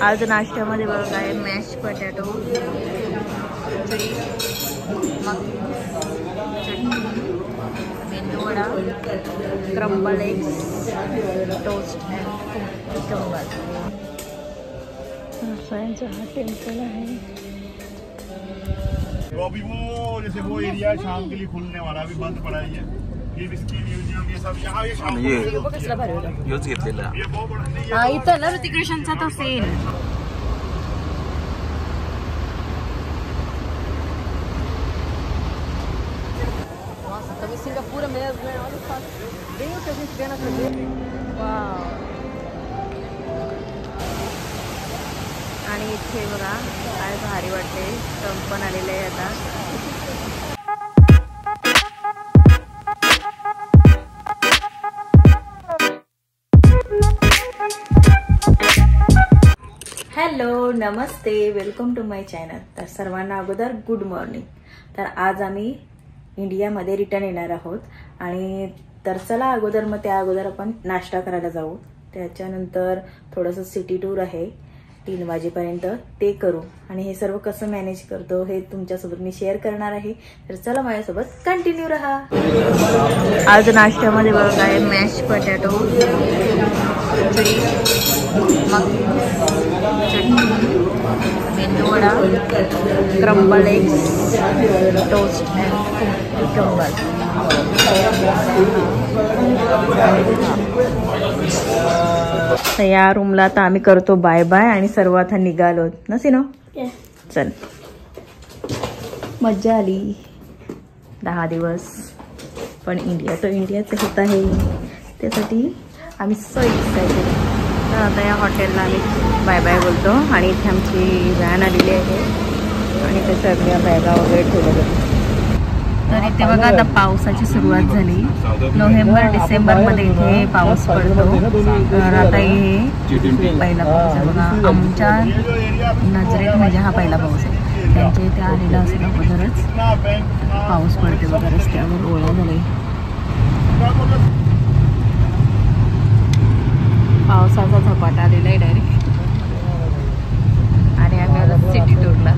आज नाश्त्यामध्ये बघा आहे मॅश पोटॅटो, खिचडी, मग chutney, medu vada, crumble eggs, toast and crumble. सायंचा हा टेम्पल आहे। तो अभी वो जैसे वो एरिया शाम के लिए खुलने वाला, अभी बंद पड़ा है ये विस्की म्यूजियम ये सब यहाँ ये शाम को कसला भारी होता योच घेतलेला। ये बहुत बड़ा नहीं हा इथं ना ऋतिक रोशनचा तो सीन। सिंगापुर में आणि इथे बघा काय भारी वाटते, ट्रम्प पण आलेले आहे आता। हॅलो नमस्ते, वेलकम टू माय चॅनल। तर सर्वांना अगोदर गुड मॉर्निंग। तर आज आम्ही इंडियामध्ये रिटर्न येणार आहोत आणि तर चला अगोदर मग त्या अगोदर आपण नाश्ता करायला जाऊ। त्याच्यानंतर थोडंसं सिटी टूर आहे 3 वाजेपर्यंत, ते करू आणि हे सर्व कसं मॅनेज करतो हे तुमच्यासोबत मी शेअर करणार आहे। तर चला माझ्यासोबत कंटिन्यू रहा। आज नाश्त्यामध्ये बघा आहे मॅश पोटॅटो, खिचडी, मग chutney, medu vada, crumble eggs, toast and crumble. तर या रूमला आता आम्ही करतो बाय बाय आणि सर्व आता निघालो ना सिनो। चल मज्जा आली 10 दिवस, पण इंडिया तो इंडियाच होत आहे, त्यासाठी आम्ही सो एक्साइटेड। तर आता या हॉटेलला आम्ही बाय बाय बोलतो आणि इथे आमची व्हॅन आलेली आहे आणि त्या सगळ्या बॅगा वगैरे ठेवल्या। तर इथे बघा आता पावसाची सुरुवात झाली। नोव्हेंबर डिसेंबरमध्ये इथे पाऊस पडतो। तर आता हे पहिला पाऊस आहे बघा, आमच्या नजरेत म्हणजे हा पहिला पाऊस आहे। त्यांच्या इथे आलेला असेल अगोदरच पाऊस पडते बघा, रस्त्यावर ओळा झाले। पावसाचा झपाटा आलेला आहे डायरेक्ट आणि आम्ही आता सिटी टूरला।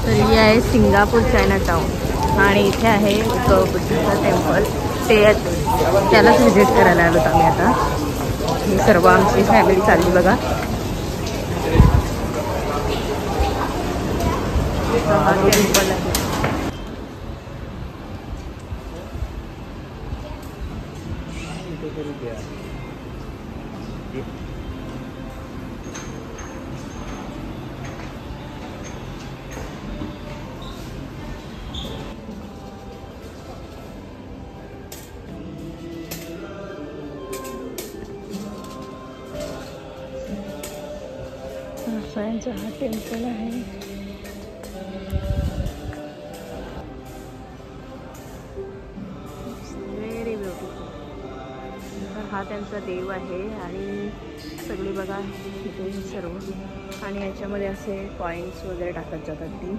तर ही आहे सिंगापूर चायना टाउन आणि इथे आहे बुद्धाचं टेम्पल, त्यालाच व्हिजिट करायला आलो आम्ही आता। ही सर्व आमची फॅमिली चालली बघा। टेम्पल आहे सायंचा हा टेम्पल आहे। Very beautiful. तर हा त्यांचा देव आहे आणि सगळी बघा इथे सर्व, आणि याच्यामध्ये असे कॉइन्स वगैरे टाकत जातात ती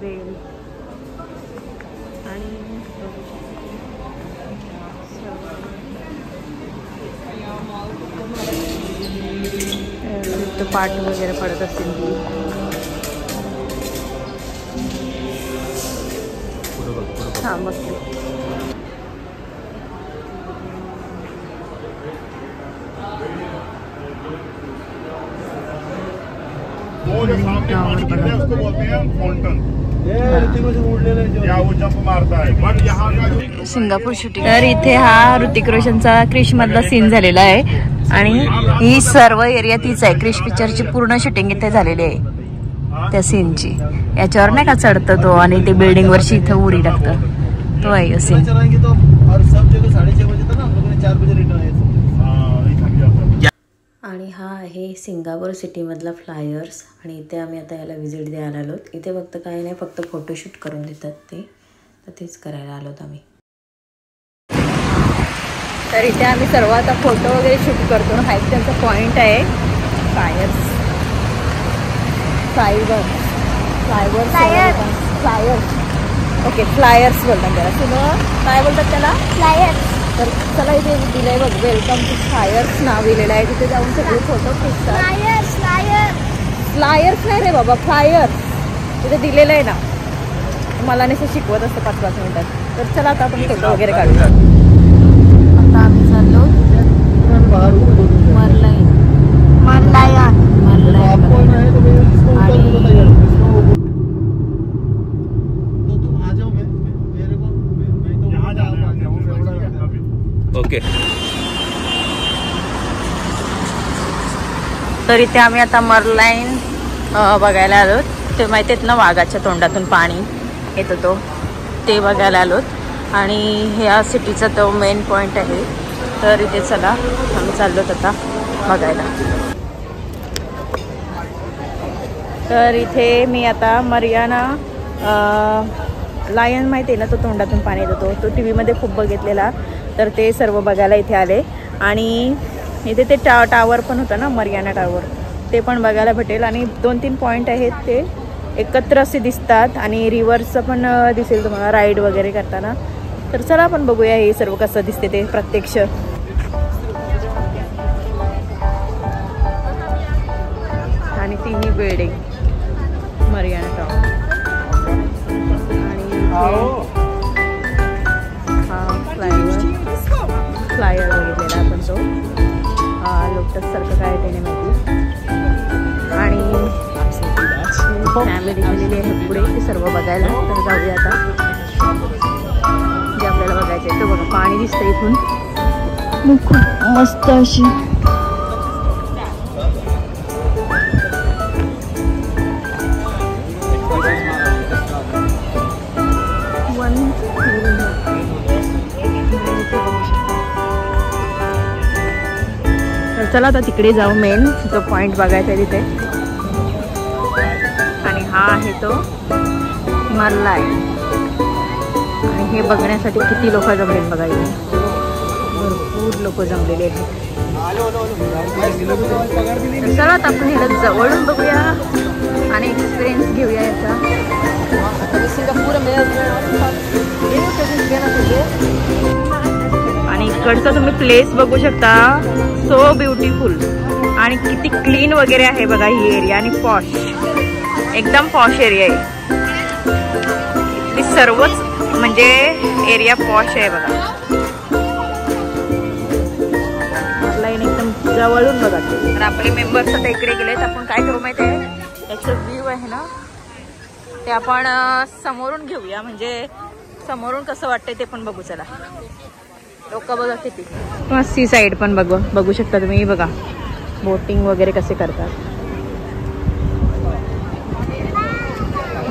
बेल आणि पाठ वगैरे पडत असतील ती। हां बघते सिंगापूर शूटिंग। तर इथे हा ऋतिक रोशनचा क्रिश मधला सीन झालेला आहे आणि ही सर्व एरिया तीच आहे। क्रिश पिक्चरची पूर्ण शूटिंग इथे झालेली आहे त्या सीनची। याच्यावर नाही का चढतं तो आणि ते बिल्डिंग वरची इथं उडी टाकतं, तो आहे सीन। आणि हा आहे सिंगापूर सिटीमधला फ्लायर्स आणि इथे आम्ही आता याला व्हिजिट द्यायला आलो। इथे फक्त काही नाही, फक्त फोटोशूट करून देतात ते, तर तेच करायला आलोत आम्ही। तर इथे आम्ही सर्व आता फोटो वगैरे शूट करतो। हा एक त्यांचा पॉइंट आहे फ्लायर्स, फ्लायवर फ्लायर्स. ओके, फ्लायर्स बोलतात त्याला. तुला काय बोलतात त्याला? फ्लायर्स. तर चला इथे दिलंय बघ, वेलकम टू फ्लायर्स नाव लिहिलेलं आहे. तिथे जाऊन सगळे फोटो खिचतात. फ्लायर्स. फ्लायर्स. फ्लायर्स नाही रे बाबा, फ्लायर्स तिथे दिलेलं आहे ना. मला नाही शिकवत असतं 5-5 मिनिटात. तर चला आता आपण फोटो वगैरे काढूया. आता आम्ही चाललो मरलाईन. ओके. तर इथे आम्ही आता मरलाईन बघायला आलो. ते माहिती आहेत ना, वाघाच्या तोंडातून पाणी येतो तो, ते बघायला आलोत. आणि ह्या सिटीचा तो मेन पॉईंट आहे. तर इथे चला आम्ही चाललोत आता बघायला. तर इथे मी आता मरियाना लायन माहिती आहे ना, तो तोंडातून पाणी येतो तो टी व्हीमध्ये खूप बघितलेला. तर ते सर्व बघायला इथे आले. आणि इथे ते टावर पण होतं ना, मरियाना टावर, ते पण बघायला भेटेल. आणि 2-3 पॉईंट आहेत ते एकत्र असे दिसतात. आणि रिव्हरचं पण दिसेल तुम्हाला राईड वगैरे करताना. तर चला आपण बघूया हे सर्व कसं दिसते ते प्रत्यक्ष. आणि ती ही बिल्डिंग मरियाना टावर. आणि फ्लायर बघितलेला आपण तो लोटस सारखं काय त्याने माहिती. आणि फॅमिली गेलेली आहे पुढे ते सर्व बघायला. तर जाऊया आता जे आपल्याला बघायचं आहे. तो बघा पाणी दिसतं इथून खूप मस्त अशी. तर चला आता तिकडे जाऊ, मेन जो पॉइंट बघायचा आहे तिथे. आणि हा आहे तो मरलाईन. आणि हे बघण्यासाठी किती लोक जमलेत बघायला. भरपूर लोक जमलेले आहेत. चला आता आपण ह्याला जवळून बघूया आणि एक्सपिरियन्स घेऊया याचा. आणि इकडचा तुम्ही प्लेस बघू शकता, सो ब्युटिफुल. आणि किती क्लीन वगैरे आहे बघा ही एरिया. आणि पॉश, एकदम पॉश एरिया आहे. इथली सर्वच म्हणजे एरिया पॉश आहे बघा. मरलाईन एकदम जवळून बघा. तर आपले मेंबर्स आता इकडे गेलेत. आपण काय करू माहिती आहे, याचं व्ह्यू आहे ना ते आपण समोरून घेऊया. म्हणजे समोरून कसं वाटतंय ते पण बघू. चला लोक बघा किती. सी साईड पण बघू शकता तुम्ही. बघा बोटिंग वगैरे कसे करतात.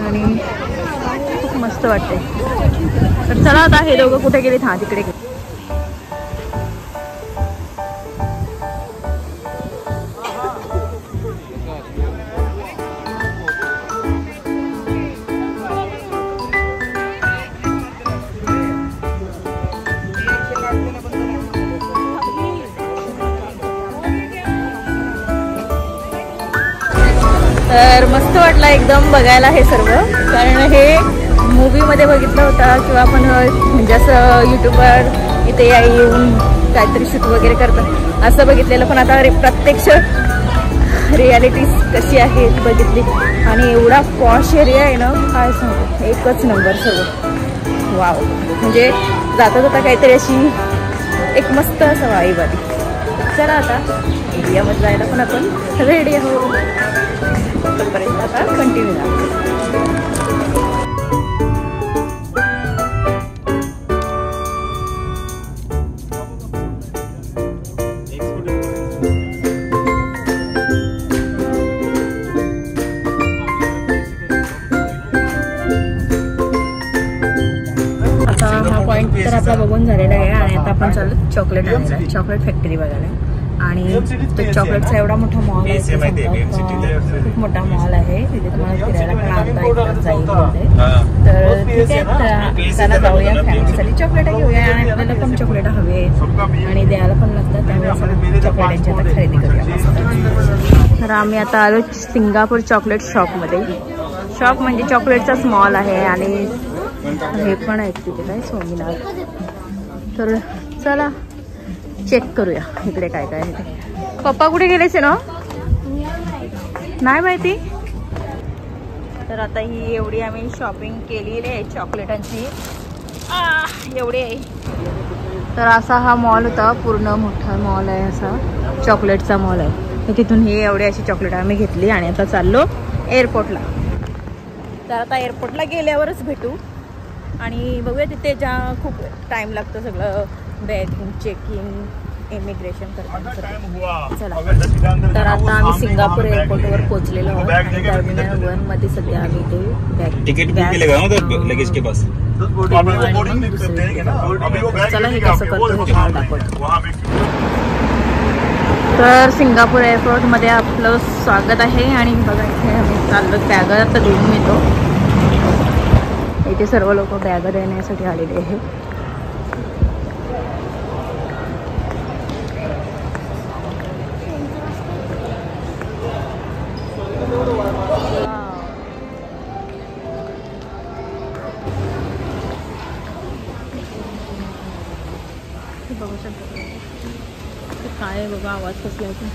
आणि खूप मस्त वाटते. तर चला आता हे दोघं कुठे गेलेत? हा तिकडे गेले. तर मस्त वाटलं एकदम बघायला हे सर्व. कारण हे मूवीमध्ये बघितलं होतं किंवा आपण म्हणजे असं यूट्यूबवर इथे येऊन काहीतरी शूट वगैरे करतात असं बघितलेलं. पण आता प्रत्यक्ष रियालिटी कशी आहे ती बघितली. आणि एवढा पॉश एरिया आहे ना, काय सांगू, एकच नंबर सर्व. वाव, म्हणजे जाता जाता काहीतरी अशी एक मस्त असं वाईब आली. चला आता इंडियामध्ये जायला पण आपण रेडी आहोत. तोपर्यंत आता कंटिन्यू आता हा पॉइंट तर आपला बघून झालेला आहे. आणि आता आपण चाललो चॉकलेट आणायला, चॉकलेट फॅक्टरी बघायला. आणि तो चॉकलेटचा एवडा मोठा मॉल आहे, खूप मोठा मॉल आहे. तिथे तुम्हाला फिरायला पण आता जाईल. तर ठीक आहे, त्याला जाऊया, फॅमिलीसाठी चॉकलेट घेऊया. आणि आपल्याला पण चॉकलेट हवे आणि द्यायला पण लागतात. त्यामुळे चॉकलेटांची आता खरेदी करूया. तर आम्ही आता आलो सिंगापूर चॉकलेट शॉपमध्ये. शॉप म्हणजे चॉकलेटचाच मॉल आहे आणि हे पण आहेत तिथे काय स्वामीनाथ. तर चला चेक करूया इकडे काय काय आहे ते. पप्पा कुठे गेलेच ना नाही माहिती. तर आता ही एवढी आम्ही शॉपिंग केलेली आहे चॉकलेटांची. एवढी आहे. तर असा हा मॉल होता, पूर्ण मोठा मॉल आहे, असा चॉकलेटचा मॉल आहे. तर तिथून ही एवढी अशी चॉकलेट आम्ही घेतली आणि आता चाललो एअरपोर्टला. तर आता एअरपोर्टला गेल्यावरच भेटू आणि बघूया तिथे ज्या खूप टाइम लागतो सगळं बॅगिंग चेकिंग इमिग्रेशन करताना. चला तर आता आम्ही सिंगापूर एअरपोर्टवर पोहोचलेलो आहोत आणि टर्मिनल 1 मध्ये सध्या आम्ही ते टिकट बुक केलेगा ना लगेज के पास. चला हे कसं करतो हे तुम्हाला दाखवतो. तर सिंगापूर एअरपोर्टमध्ये आपलं स्वागत आहे आणि बघा इथे आम्ही चाललो बॅगा आता देऊन येतो. इथे सर्व लोक बॅगा देण्यासाठी आलेले आहेत. बघू शकता काय आहे बघा आवाज कसला आहे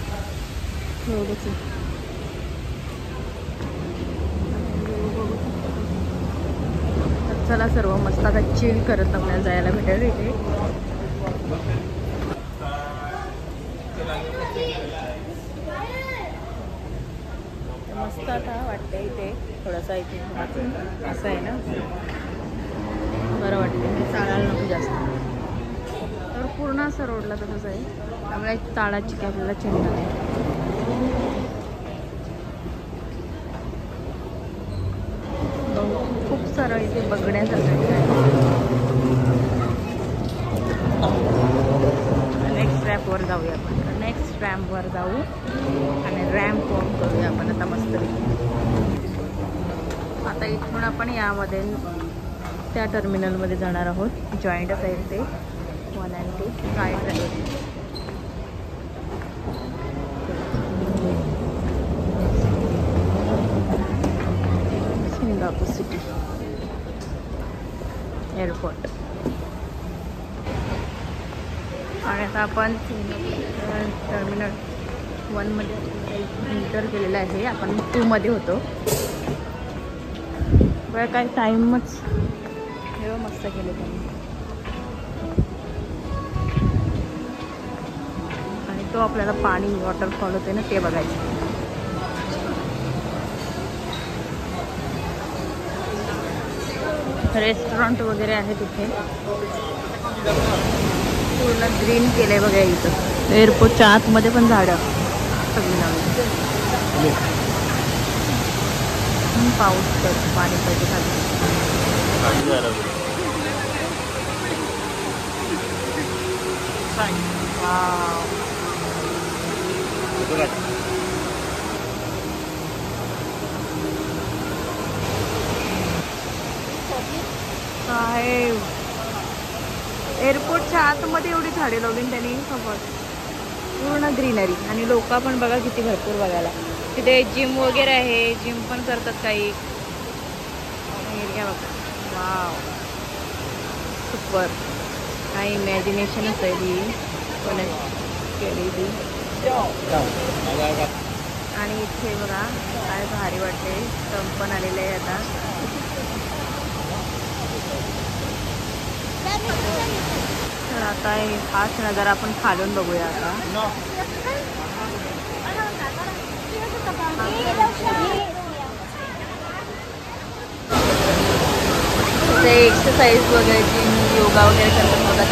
एवढंच. चला सर्व मस्त आता चिल करत आपल्याला जायला भेटेल इथे. मस्त आता वाटतंय इथे थोडासा इथे असं आहे ना बरं वाटतं. चालायला नको जास्त. तर पूर्ण असं रोडला तसंच आहे त्यामुळे ताळाची काय आपल्याला चिंता नाही. खूप सारं इथे बघण्यासारखं आहे. नेक्स्ट रॅम्पवर जाऊया आपण. नेक्स्ट रॅम्पवर जाऊ आणि रॅम्प वॉक करूया आपण आता मस्त. आता इथून आपण यामध्ये त्या टर्मिनलमध्ये जाणार आहोत. जॉईंटच आहे ते 1 and 2 राईट आहे. Singapore city airport. आणि आता आपण टर्मिनल 1 मध्ये एंटर केलेलं आहे. आपण 2 मध्ये होतो. बरं काय टाईमच हे मस्त केले त्यांनी. आणि तो आपल्याला पाणी वॉटरफॉल होते ना ते बघायचं. रेस्टॉरंट वगैरे आहे तिथे. पूर्ण ग्रीन केलंय बघा इथं. एअरपोर्टच्या आतमध्ये पण झाडं सगळी लावली. पाऊस पडतो पाणी पडते खाली. काय एअरपोर्टच्या आतमध्ये एवढी झाडे लावली त्यांनी पूर्ण ग्रीनरी. आणि लोक पण बघा किती भरपूर बघायला. तिथे जिम वगैरे आहे. जिम पण करतात काही एरिया बघा. Wow super. काय इमॅजिनेशनच आहे ही कोणी केलेली. आणि इथे बघा काय भारी वाटते. ट्रम्प पण आलेले आहे आता. तर आता हाच नजारा आपण खालून बघूया आता. ते एक्सरसाइज वगैरे योगा वगैरे करतात बघा.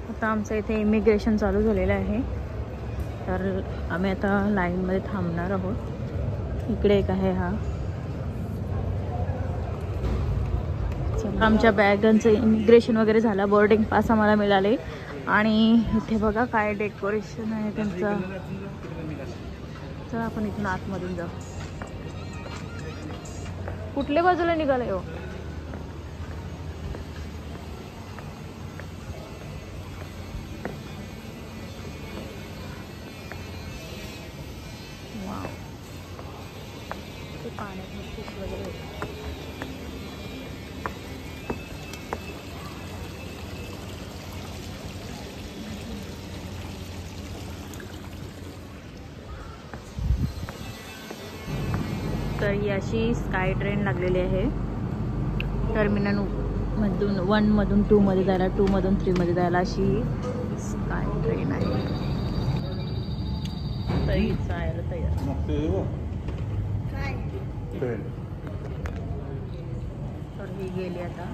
आता आमचं इथे इमिग्रेशन चालू झालेलं आहे. तर आम्ही आता लाईनमध्ये थांबणार आहोत. इकडे एक आहे हा. आमच्या बॅगांचं इमिग्रेशन वगैरे झालं. बोर्डिंग पास आम्हाला मिळाले. आणि इथे बघा काय डेकोरेशन आहे त्यांचं. तर आपण इथून आतमधून जाऊ. कुठल्या बाजूला निघालंय हो. वाव, ते पाण्यात फिश वगैरे होते. तर ही अशी स्काय ट्रेन लागलेली आहे टर्मिनल मधून 1 मधून 2 मध्ये जायला, 2 मधून 3 मध्ये जायला अशी स्काय ट्रेन आहे. जायला तयार. तर ही गेली आता.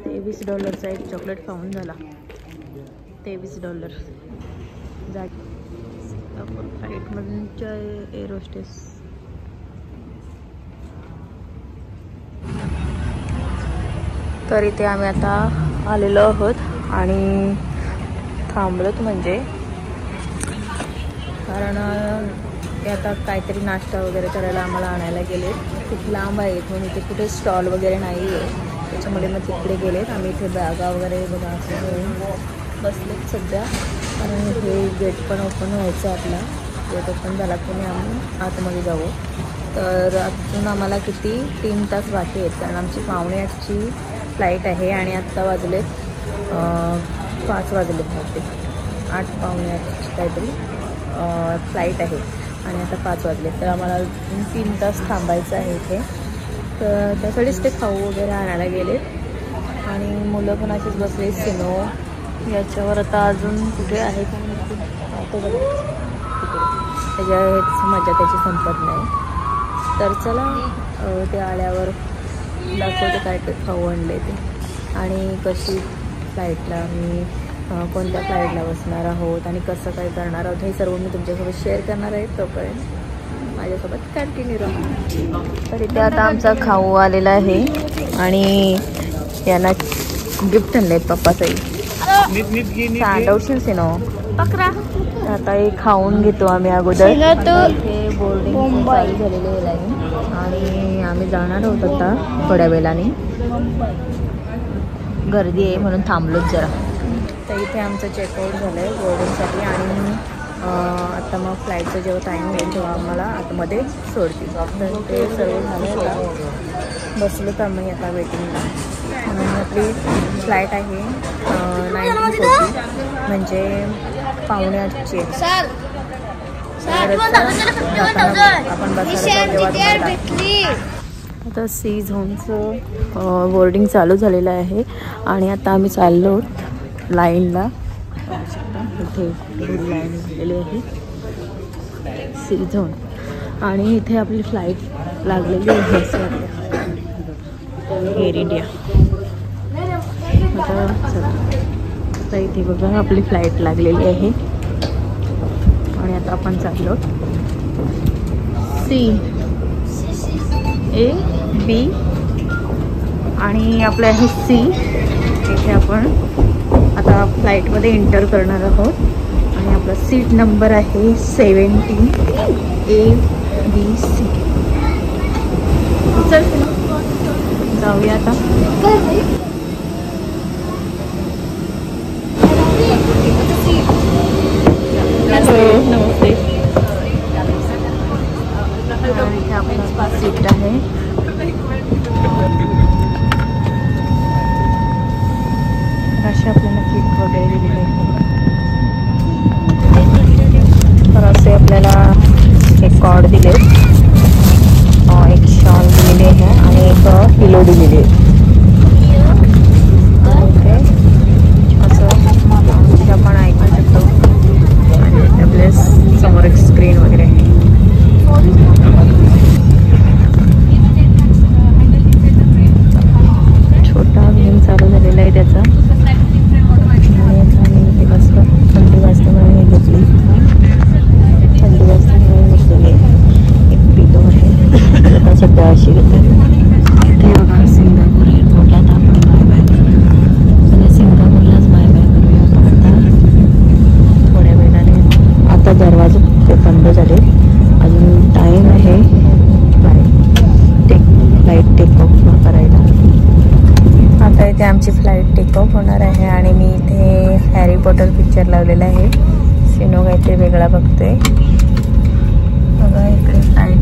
$23 एक चॉकलेट खाऊन झाला. $23 फ्लाईटमधूनच्या एअर होस्टेस. तर इथे आम्ही आता आलेलो आहोत आणि थांबलोत म्हणजे कारण ते आता काहीतरी नाश्ता वगैरे करायला आम्हाला आणायला गेले. खूप लांब आहेत म्हणून इथे कुठे स्टॉल वगैरे नाही आहे, त्याच्यामुळे मग तिकडे गेलेत. आम्ही इथे बॅगा वगैरे बघा असं घेऊन बसलेत सध्या, कारण हे गेट पण ओपन व्हायचं. आपला गेट ओपन झाला की आम्ही आतमध्ये जाऊ. तर अजून आम्हाला किती 3 तास बाकी आहेत, कारण आमची 7:45ची फ्लाईट आहे आणि आत्ता वाजलेत 5 वाजलेत बहुतेक. 8:45 काहीतरी फ्लाईट आहे आणि आता 5 वाजले. तर आम्हाला 3 तास थांबायचं आहे इथे. तर त्यासाठीच ते खाऊ वगैरे आणायला गेलेत आणि मुलं पण अशीच बसले. सिनो याच्यावर आता अजून कुठे आहे का त्याच्या मजा त्याची संपत नाही. तर चला ते आल्यावर दाखवते काय काय खाऊ आणले ते आणि कशी फ्लाईटला मी कोणत्या फ्लाईटला बसणार आहोत आणि कसं काय करणार आहोत हे सर्व मी तुमच्यासोबत शेअर करणार आहे. तोपर्यंत माझ्यासोबत कंटिन्यू राहा. तर इथे आता आमचा खाऊ आलेला आहे आणि यांना गिफ्ट आणले पप्पाचंही. सांडवशील सिनो पकरा. आता हे खाऊन घेतो आम्ही अगोदर. इथे बोर्डिंग चालू झालेली आहे लाईन आणि आम्ही जाणार आहोत आता थोड्या वेळाने. गर्दी आहे म्हणून थांबलोच जरा. तर इथे आमचं चेकआउट झालं आहे बोर्डिंगसाठी आणि आता मग फ्लाईटचं जेव्हा टाईम होईल तेव्हा आम्हाला आतमध्ये सोडतील. तर ते सर्व झालं आता बसलो तर आम्ही आता वेटिंगला. आपली फ्लाईट आहे 9:40 म्हणजे 7:45ची. आपण बसायला आता सी झोनचं बोर्डिंग चालू झालेलं आहे आणि आता आम्ही चाललो लाईनला. इथे लाईन झालेली आहे सी झोन आणि इथे आपली फ्लाईट लागलेली आहे एअर इंडिया. आता इथे बघा आपली फ्लाईट लागलेली आहे आणि आता आपण चाललो CAB आणि आपलं आहे C. इथे आपण आता फ्लाईटमध्ये एंटर करणार आहोत आणि आपला सीट नंबर आहे 17ABC. चल जाऊया आता. नमस्ते. इथे आपला सीट आहे. अशा आपल्याला सीट वगैरे दिलेली आहे. तर असे आपल्याला एक कॉर्ड दिले, एक शॉल दिलेली आहे आणि एक पिलो दिलेली आहे. ओके असं आपण ऐकू शकतो आणि आपल्या समोर एक स्क्रीन वगैरे आहे. छोटा गेम चालू झालेला आहे त्याचा. हे बसलं थंडी वाजते म्हणून हे घेतली. थंडी वाजते म्हणून घेतलेली एक पिलो आहे. आता सध्या अशी घेतली. ते बघा सिंगापूर एअरपोर्टला आता आपण बाय बाय म्हणजे सिंगापूरलाच बाय बाय करूया आपण आता थोड्या वेळाने. आता दरवाजे ते बंद झाले. अजून टाईम आहे फ्लाईट टेक ऑफ करायला. आता इथे आमची फ्लाईट टेक चेकआउट होणार आहे आणि मी इथे हॅरी पॉटर पिक्चर लावलेला आहे. सिनो काहीतरी वेगळा बघतोय. बघा इकडे साईड